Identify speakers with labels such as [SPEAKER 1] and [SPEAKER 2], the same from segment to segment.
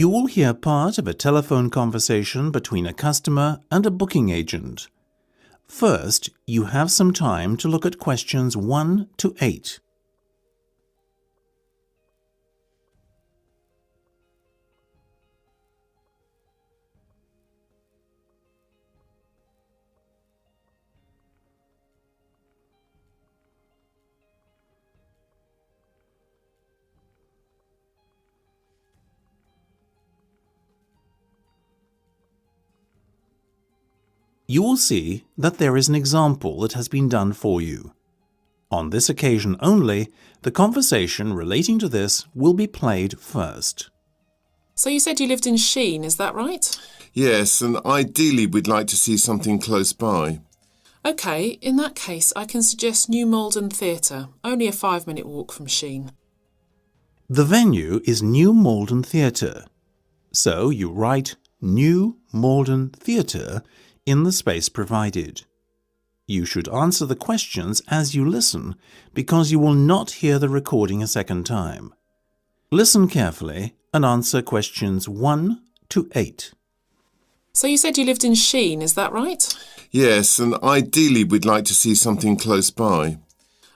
[SPEAKER 1] You will hear part of a telephone conversation between a customer and a booking agent. First, you have some time to look at questions 1 to 8. You will see that there is an example that has been done for you. On this occasion only, the conversation relating to this will be played first.
[SPEAKER 2] So you said you lived in Sheen, is that right?
[SPEAKER 3] Yes, and ideally we'd like to see something close by.
[SPEAKER 2] OK, in that case I can suggest New Molden Theatre, only a 5-minute walk from Sheen.
[SPEAKER 1] The venue is New Molden Theatre. So you write New Molden Theatre in the space provided. You should answer the questions as you listen because you will not hear the recording a second time. Listen carefully and answer questions 1 to 8.
[SPEAKER 2] So you said you lived in Sheen, is that right?
[SPEAKER 3] Yes, and ideally we'd like to see something close by.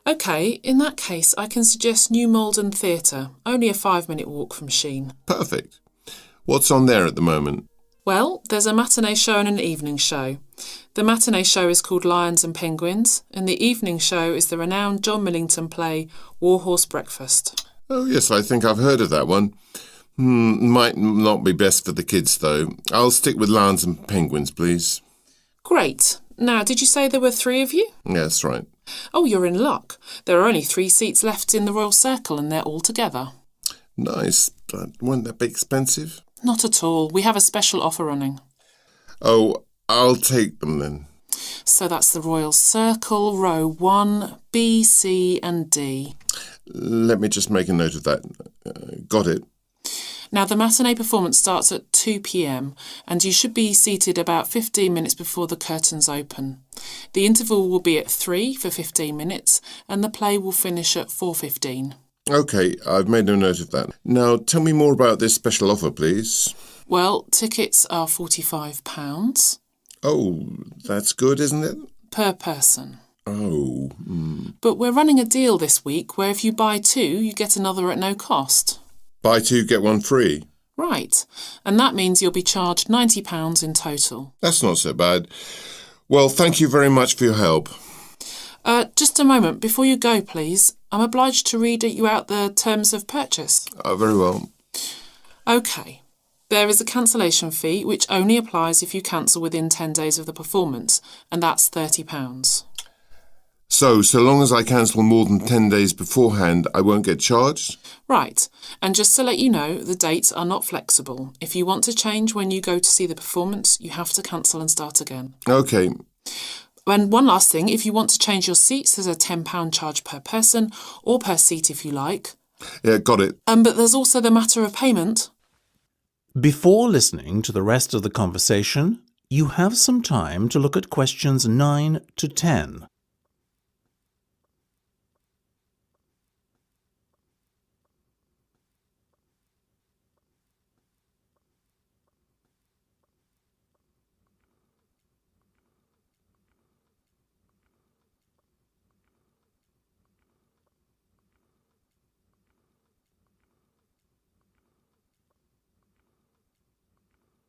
[SPEAKER 2] OK, in that case I can suggest New Molden Theatre, only a 5-minute walk from Sheen.
[SPEAKER 3] Perfect. What's on there at the moment?
[SPEAKER 2] Well, there's a matinee show and an evening show. The matinee show is called Lions and Penguins, and the evening show is the renowned John Millington play Warhorse Breakfast.
[SPEAKER 3] Oh yes, I think I've heard of that one. Might not be best for the kids though. I'll stick with Lions and Penguins, please.
[SPEAKER 2] Great. Now, did you say there were 3 of you?
[SPEAKER 3] Yeah, that's right.
[SPEAKER 2] Oh, you're in luck. There are only 3 seats left in the Royal Circle and they're all together.
[SPEAKER 3] Nice, but won't that be expensive?
[SPEAKER 2] Not at all. We have a special offer running.
[SPEAKER 3] Oh, I'll take them then.
[SPEAKER 2] So that's the Royal Circle, row 1, B, C and D.
[SPEAKER 3] Let me just make a note of that. Got it.
[SPEAKER 2] Now, the matinee performance starts at 2 p.m. and you should be seated about 15 minutes before the curtains open. The interval will be at 3 for 15 minutes and the play will finish at 4:15.
[SPEAKER 3] OK, I've made a note of that. Now, tell me more about this special offer, please.
[SPEAKER 2] Well, tickets are £45.
[SPEAKER 3] Oh, that's good, isn't it?
[SPEAKER 2] Per person.
[SPEAKER 3] Oh.
[SPEAKER 2] But we're running a deal this week where if you buy 2, you get another at no cost.
[SPEAKER 3] Buy 2, get 1 free.
[SPEAKER 2] Right. And that means you'll be charged £90 in total.
[SPEAKER 3] That's not so bad. Well, thank you very much for your help.
[SPEAKER 2] Just a moment. Before you go, please, I'm obliged to read you out the terms of purchase.
[SPEAKER 3] Very well.
[SPEAKER 2] OK. There is a cancellation fee which only applies if you cancel within 10 days of the performance, and that's £30.
[SPEAKER 3] So long as I cancel more than 10 days beforehand, I won't get charged?
[SPEAKER 2] Right. And just to let you know, the dates are not flexible. If you want to change when you go to see the performance, you have to cancel and start again.
[SPEAKER 3] OK.
[SPEAKER 2] And one last thing, if you want to change your seats, there's a £10 charge per person, or per seat if you like.
[SPEAKER 3] Yeah, got it.
[SPEAKER 2] But there's also the matter of payment.
[SPEAKER 1] Before listening to the rest of the conversation, you have some time to look at questions 9 to 10.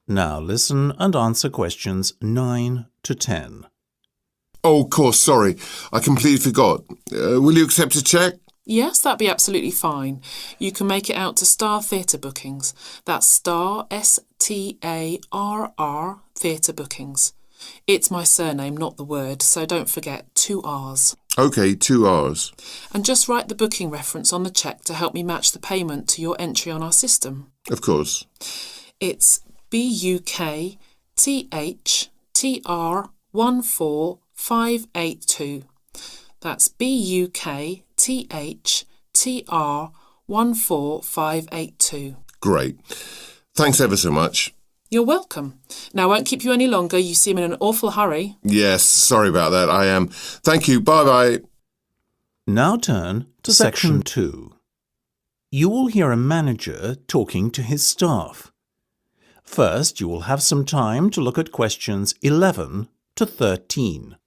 [SPEAKER 1] Now listen and answer questions 9 to 10.
[SPEAKER 3] Oh, of course, sorry. I completely forgot. Will you accept a cheque?
[SPEAKER 2] Yes, that'd be absolutely fine. You can make it out to Star Theatre Bookings. That's Star, S-T-A-R-R, Theatre Bookings. It's my surname, not the word, so don't forget 2 R's.
[SPEAKER 3] OK, 2 R's.
[SPEAKER 2] And just write the booking reference on the cheque to help me match the payment to your entry on our system.
[SPEAKER 3] Of course.
[SPEAKER 2] It's BUKTHTR14582. That's BUKTHTR14582.
[SPEAKER 3] Great. Thanks ever so much.
[SPEAKER 2] You're welcome. Now, I won't keep you any longer. You seem in an awful hurry.
[SPEAKER 3] Yes, sorry about that. I am. Thank you. Bye-bye.
[SPEAKER 1] Now turn to Section 2. You will hear a manager talking to his staff. First, you will have some time to look at questions 11 to 13.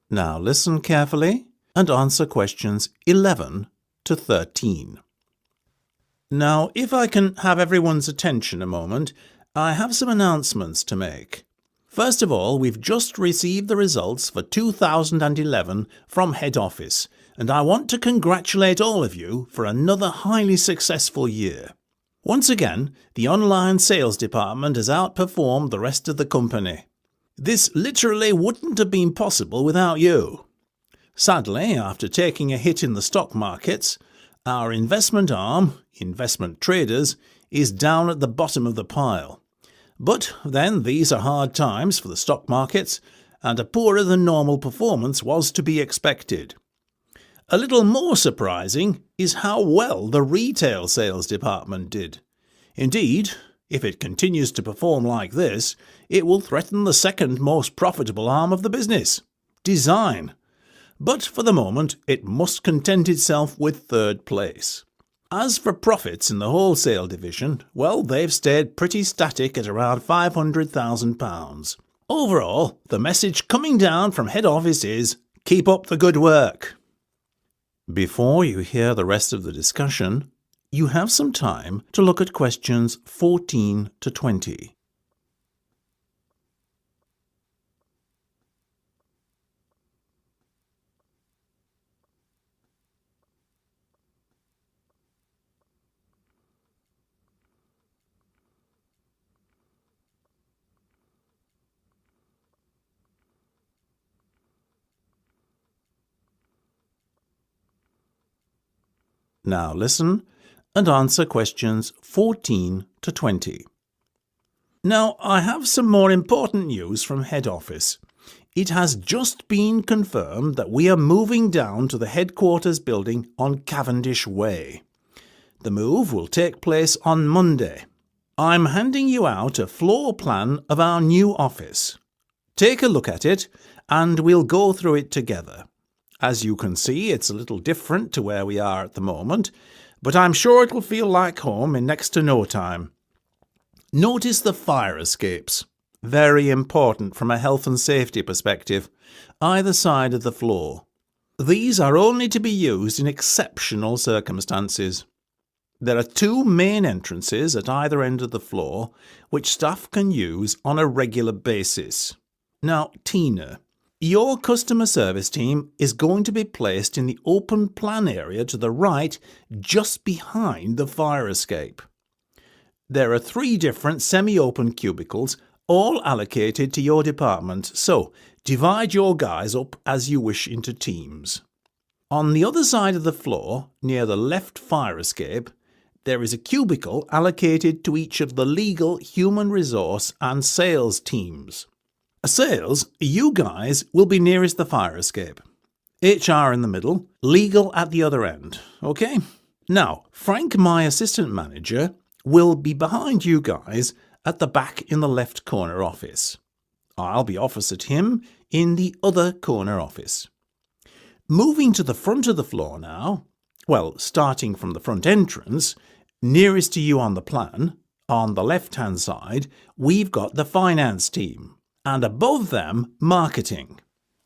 [SPEAKER 1] Now listen carefully and answer questions 11 to 13. Now, if I can have everyone's attention a moment, I have some announcements to make. First of all, we've just received the results for 2011 from head office, and I want to congratulate all of you for another highly successful year. Once again, the online sales department has outperformed the rest of the company. This literally wouldn't have been possible without you. Sadly, after taking a hit in the stock markets, our investment arm, Investment Traders, is down at the bottom of the pile. But then these are hard times for the stock markets, and a poorer than normal performance was to be expected. A little more surprising is how well the retail sales department did. Indeed, if it continues to perform like this, it will threaten the second most profitable arm of the business, design. But for the moment, it must content itself with third place. As for profits in the wholesale division, well, they've stayed pretty static at around £500,000. Overall, the message coming down from head office is, keep up the good work. Before you hear the rest of the discussion, you have some time to look at questions 14 to 20. Now listen and answer questions 14 to 20. Now, I have some more important news from head office. It has just been confirmed that we are moving down to the headquarters building on Cavendish Way. The move will take place on Monday. I'm handing you out a floor plan of our new office. Take a look at it and we'll go through it together. As you can see, it's a little different to where we are at the moment, but I'm sure it'll feel like home in next to no time. Notice the fire escapes. Very important from a health and safety perspective, either side of the floor. These are only to be used in exceptional circumstances. There are two main entrances at either end of the floor, which staff can use on a regular basis. Now, Tina, your customer service team is going to be placed in the open plan area to the right, just behind the fire escape. There are 3 different semi-open cubicles, all allocated to your department, so divide your guys up as you wish into teams. On the other side of the floor, near the left fire escape, there is a cubicle allocated to each of the legal, human resource and sales teams. Sales, you guys will be nearest the fire escape. HR in the middle, legal at the other end, okay? Now, Frank, my assistant manager, will be behind you guys at the back in the left corner office. I'll be opposite him in the other corner office. Moving to the front of the floor now, well, starting from the front entrance, nearest to you on the plan, on the left-hand side, we've got the finance team. And above them, marketing.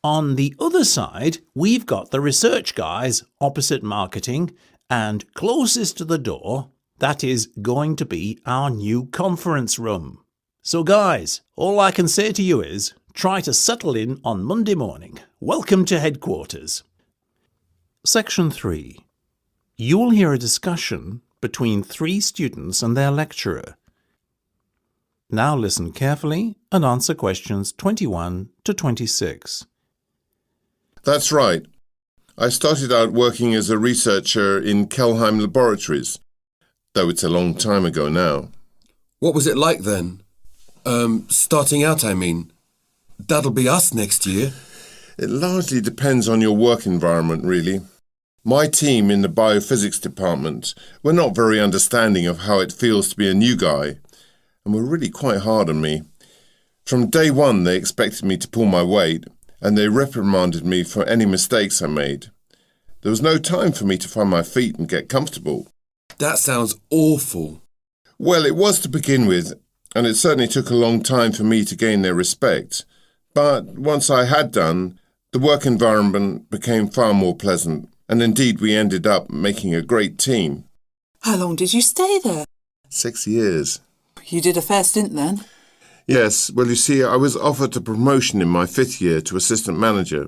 [SPEAKER 1] On the other side, we've got the research guys opposite marketing, and closest to the door, that is going to be our new conference room. So guys, all I can say to you is, try to settle in on Monday morning. Welcome to headquarters. Section 3. You will hear a discussion between 3 students and their lecturer. Now listen carefully and answer questions 21 to 26.
[SPEAKER 3] That's right. I started out working as a researcher in Kelheim Laboratories, though it's a long time ago now.
[SPEAKER 4] What was it like then? Starting out, I mean. That'll be us next year.
[SPEAKER 3] It largely depends on your work environment, really. My team in the biophysics department were not very understanding of how it feels to be a new guy, and were really quite hard on me. From day one, they expected me to pull my weight, and they reprimanded me for any mistakes I made. There was no time for me to find my feet and get comfortable.
[SPEAKER 4] That sounds awful.
[SPEAKER 3] Well, it was to begin with, and it certainly took a long time for me to gain their respect. But once I had done, the work environment became far more pleasant, and indeed we ended up making a great team.
[SPEAKER 5] How long did you stay there?
[SPEAKER 3] 6 years.
[SPEAKER 5] You did a fair stint then.
[SPEAKER 3] Yes, well, you see, I was offered a promotion in my 5th year to assistant manager.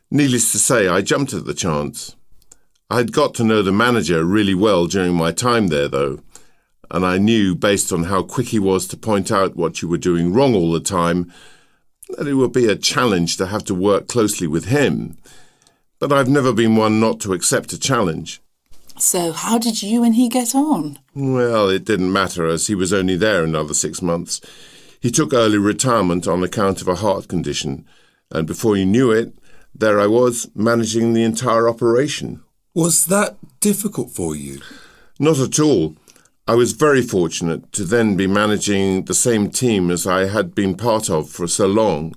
[SPEAKER 3] Needless to say, I jumped at the chance. I had got to know the manager really well during my time there, though, and I knew, based on how quick he was to point out what you were doing wrong all the time, that it would be a challenge to have to work closely with him. But I've never been one not to accept a challenge.
[SPEAKER 5] So how did you and he get on?
[SPEAKER 3] Well, it didn't matter, as he was only there another 6 months. He took early retirement on account of a heart condition, and before you knew it, there I was, managing the entire operation.
[SPEAKER 4] Was that difficult for you?
[SPEAKER 3] Not at all. I was very fortunate to then be managing the same team as I had been part of for so long.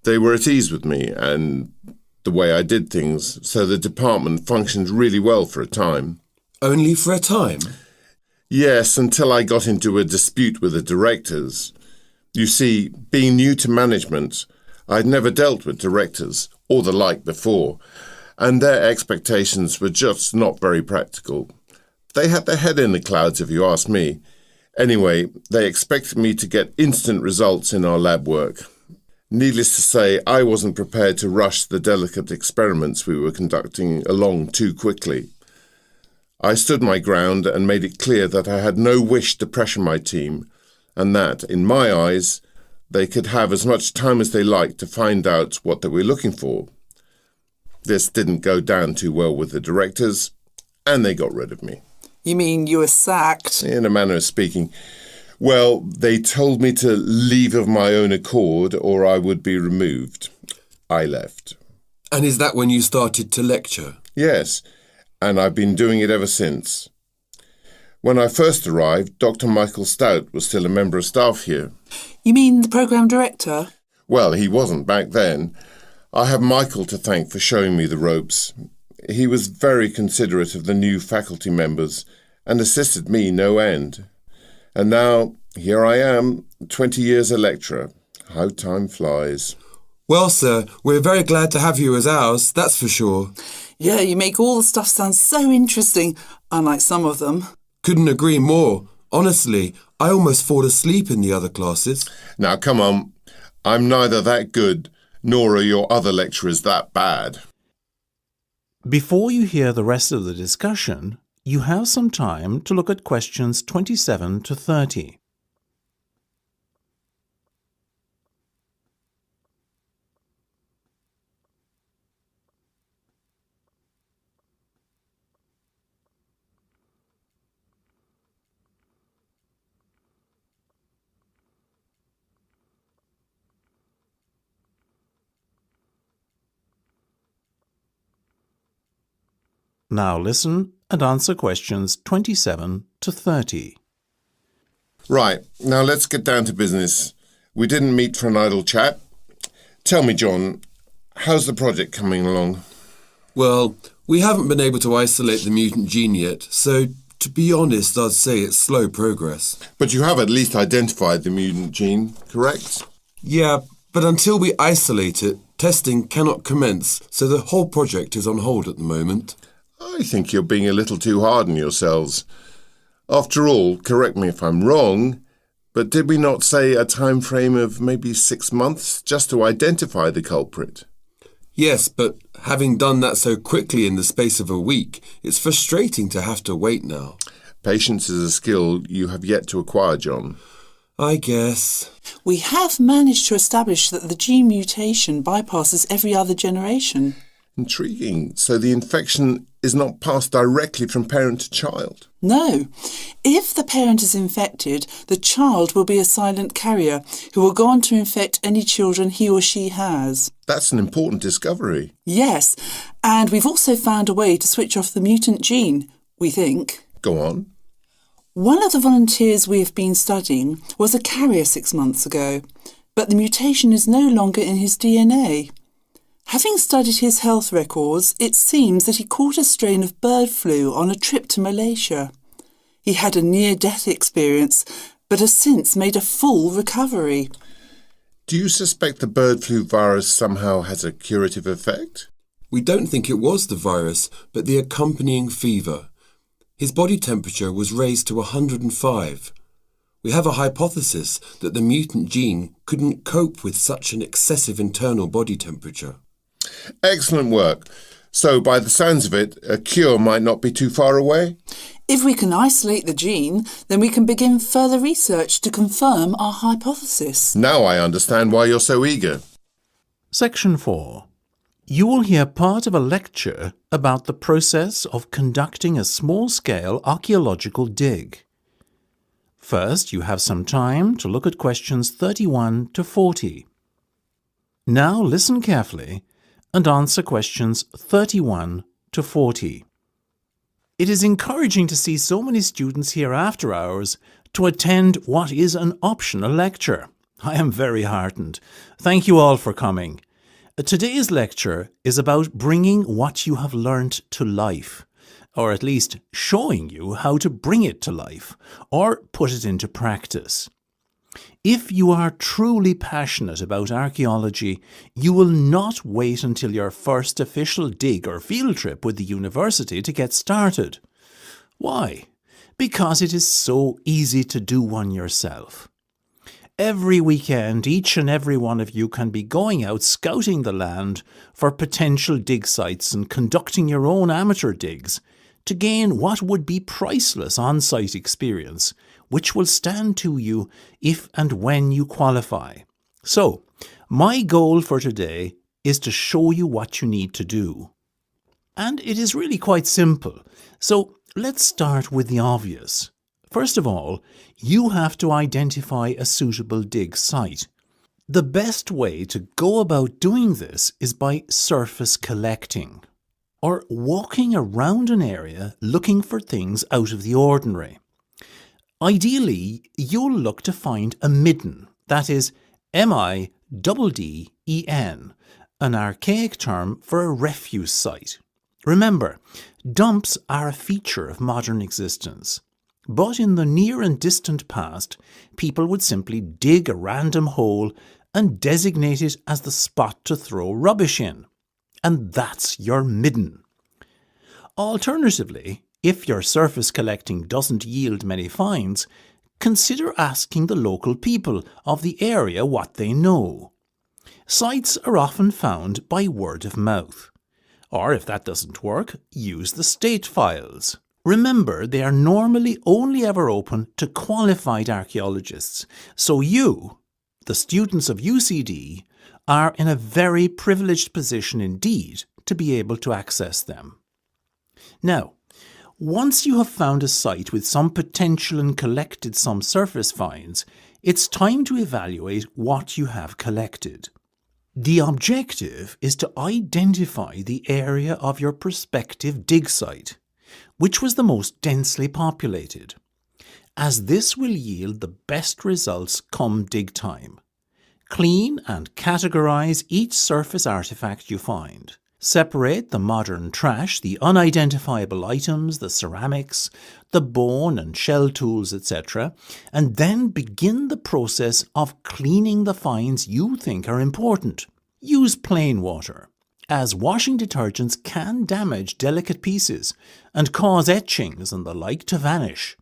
[SPEAKER 3] They were at ease with me and the way I did things, so the department functioned really well for a time.
[SPEAKER 4] Only for a time?
[SPEAKER 3] Yes, until I got into a dispute with the directors. You see, being new to management, I'd never dealt with directors or the like before, and their expectations were just not very practical. They had their head in the clouds, if you ask me. Anyway, they expected me to get instant results in our lab work. Needless to say, I wasn't prepared to rush the delicate experiments we were conducting along too quickly. I stood my ground and made it clear that I had no wish to pressure my team, and that, in my eyes, they could have as much time as they liked to find out what they were looking for. This didn't go down too well with the directors, and they got rid of me.
[SPEAKER 5] You mean you were sacked?
[SPEAKER 3] In a manner of speaking. Well, they told me to leave of my own accord or I would be removed. I left.
[SPEAKER 4] And is that when you started to lecture?
[SPEAKER 3] Yes, and I've been doing it ever since. When I first arrived, Dr. Michael Stout was still a member of staff here.
[SPEAKER 5] You mean the programme director?
[SPEAKER 3] Well, he wasn't back then. I have Michael to thank for showing me the ropes. He was very considerate of the new faculty members and assisted me no end. And now, here I am, 20 years a lecturer. How time flies.
[SPEAKER 4] Well, sir, we're very glad to have you as ours, that's for sure.
[SPEAKER 5] Yeah, you make all the stuff sound so interesting, unlike some of them.
[SPEAKER 4] Couldn't agree more. Honestly, I almost fall asleep in the other classes.
[SPEAKER 3] Now, come on. I'm neither that good, nor are your other lecturers that bad.
[SPEAKER 1] Before you hear the rest of the discussion, you have some time to look at questions 27 to 30. Now listen and answer questions 27 to 30.
[SPEAKER 3] Right, now let's get down to business. We didn't meet for an idle chat. Tell me, John, how's the project coming along?
[SPEAKER 4] Well, we haven't been able to isolate the mutant gene yet, so to be honest, I'd say it's slow progress.
[SPEAKER 3] But you have at least identified the mutant gene, correct?
[SPEAKER 4] Yeah, but until we isolate it, testing cannot commence, so the whole project is on hold at the moment.
[SPEAKER 3] I think you're being a little too hard on yourselves. After all, correct me if I'm wrong, but did we not say a time frame of maybe 6 months just to identify the culprit?
[SPEAKER 4] Yes, but having done that so quickly in the space of a week, it's frustrating to have to wait now.
[SPEAKER 3] Patience is a skill you have yet to acquire, John.
[SPEAKER 4] I guess.
[SPEAKER 5] We have managed to establish that the gene mutation bypasses every other generation.
[SPEAKER 3] Intriguing. So the infection is not passed directly from parent to child?
[SPEAKER 5] No. If the parent is infected, the child will be a silent carrier who will go on to infect any children he or she has.
[SPEAKER 3] That's an important discovery.
[SPEAKER 5] Yes, and we've also found a way to switch off the mutant gene, we think.
[SPEAKER 3] Go on.
[SPEAKER 5] One of the volunteers we have been studying was a carrier 6 months ago, but the mutation is no longer in his DNA. Having studied his health records, it seems that he caught a strain of bird flu on a trip to Malaysia. He had a near-death experience, but has since made a full recovery.
[SPEAKER 3] Do you suspect the bird flu virus somehow has a curative effect?
[SPEAKER 4] We don't think it was the virus, but the accompanying fever. His body temperature was raised to 105. We have a hypothesis that the mutant gene couldn't cope with such an excessive internal body temperature.
[SPEAKER 3] Excellent work. So, by the sounds of it, a cure might not be too far away?
[SPEAKER 5] If we can isolate the gene, then we can begin further research to confirm our hypothesis.
[SPEAKER 3] Now I understand why you're so eager.
[SPEAKER 1] Section 4. You will hear part of a lecture about the process of conducting a small-scale archaeological dig. First, you have some time to look at questions 31 to 40. Now listen carefully and answer questions 31 to 40. It is encouraging to see so many students here after hours to attend what is an optional lecture. I am very heartened. Thank you all for coming. Today's lecture is about bringing what you have learnt to life, or at least showing you how to bring it to life, or put it into practice. If you are truly passionate about archaeology, you will not wait until your first official dig or field trip with the university to get started. Why? Because it is so easy to do one yourself. Every weekend, each and every one of you can be going out scouting the land for potential dig sites and conducting your own amateur digs to gain what would be priceless on-site experience, which will stand to you if and when you qualify. So, my goal for today is to show you what you need to do. And it is really quite simple. So, let's start with the obvious. First of all, you have to identify a suitable dig site. The best way to go about doing this is by surface collecting, or walking around an area looking for things out of the ordinary. Ideally, you'll look to find a midden, that is midden, an archaic term for a refuse site. Remember, dumps are a feature of modern existence. But in the near and distant past, people would simply dig a random hole and designate it as the spot to throw rubbish in. And that's your midden. Alternatively, if your surface collecting doesn't yield many finds, consider asking the local people of the area what they know. Sites are often found by word of mouth. Or if that doesn't work, use the state files. Remember, they are normally only ever open to qualified archaeologists, so you, the students of UCD, are in a very privileged position indeed to be able to access them. Now, once you have found a site with some potential and collected some surface finds, it's time to evaluate what you have collected. The objective is to identify the area of your prospective dig site, which was the most densely populated, as this will yield the best results come dig time. Clean and categorise each surface artefact you find. Separate the modern trash, the unidentifiable items, the ceramics, the bone and shell tools, etc., and then begin the process of cleaning the finds you think are important. Use plain water, as washing detergents can damage delicate pieces and cause etchings and the like to vanish.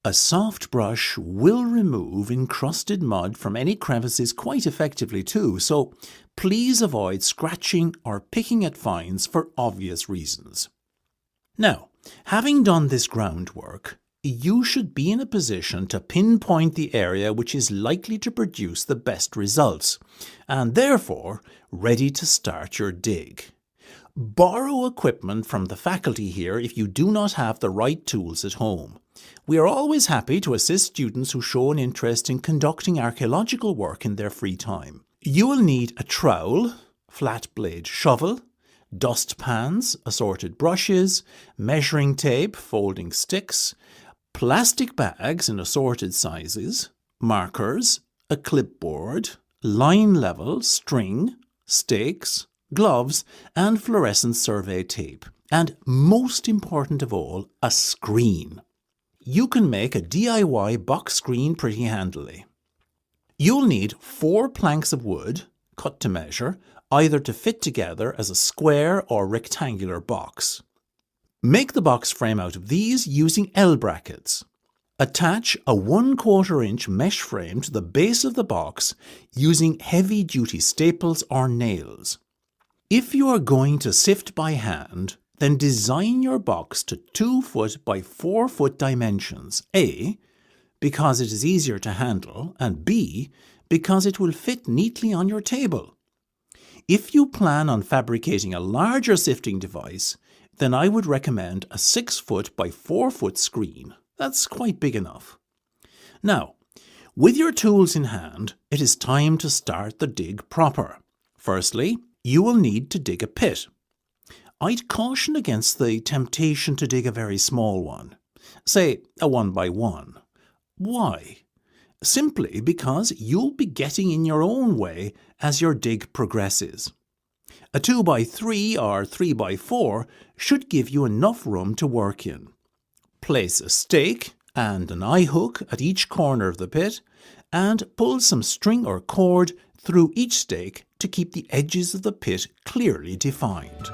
[SPEAKER 1] A soft brush will remove encrusted mud from any crevices quite effectively too, so please avoid scratching or picking at finds for obvious reasons. Now, having done this groundwork, you should be in a position to pinpoint the area which is likely to produce the best results, and therefore ready to start your dig. Borrow equipment from the faculty here if you do not have the right tools at home. We are always happy to assist students who show an interest in conducting archaeological work in their free time. You will need a trowel, flat blade shovel, dust pans, assorted brushes, measuring tape, folding sticks, plastic bags in assorted sizes, markers, a clipboard, line level, string, stakes, gloves and fluorescent survey tape. And most important of all, a screen. You can make a DIY box screen pretty handily. You'll need 4 planks of wood, cut to measure, either to fit together as a square or rectangular box. Make the box frame out of these using L brackets. Attach a 1/4 inch mesh frame to the base of the box using heavy-duty staples or nails. If you are going to sift by hand, then design your box to 2 foot by 4 foot dimensions, A, because it is easier to handle, and B, because it will fit neatly on your table. If you plan on fabricating a larger sifting device, then I would recommend a 6 foot by 4 foot screen. That's quite big enough. Now, with your tools in hand, it is time to start the dig proper. Firstly, you will need to dig a pit. I'd caution against the temptation to dig a very small one, say a 1 by 1. Why? Simply because you'll be getting in your own way as your dig progresses. A 2 by 3 or 3 by 4 should give you enough room to work in. Place a stake and an eye hook at each corner of the pit and pull some string or cord through each stake to keep the edges of the pit clearly defined.